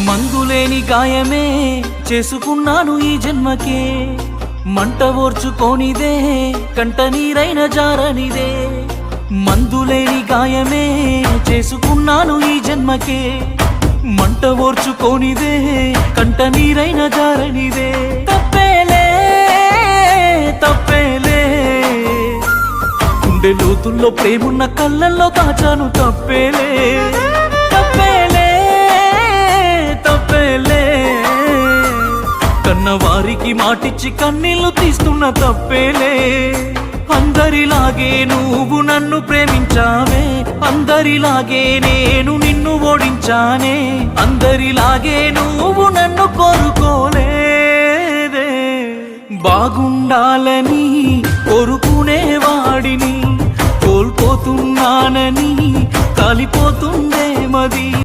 మందులేని గాయమే చేసుకున్నాను ఈ జన్మకే, మంట ఓర్చుకోనిదే కంట నీరైన జారనిదే. మందులేని గాయమే చేసుకున్నాను ఈ జన్మకే, మంట ఓర్చుకోనిదే కంట నీరైన జారనిదే. తప్పేలే తప్పేలే, గుండె లోతుల్లో ప్రేమున్న కళ్ళల్లో దాచాను. తప్పేలే తప్పేలే తప్పేలే, కన్నవారికి మాటిచ్చి కన్నీళ్లు తీస్తున్న. తప్పేలే, అందరిలాగే నువ్వు నన్ను ప్రేమించావే, అందరిలాగే నేను నిన్ను ఓడించానే, అందరిలాగే నువ్వు నన్ను కోరుకోలేదే. బాగుండాలని కోరుకునేవాడిని, కోల్పోతున్నానని కాలిపోతుందే మది.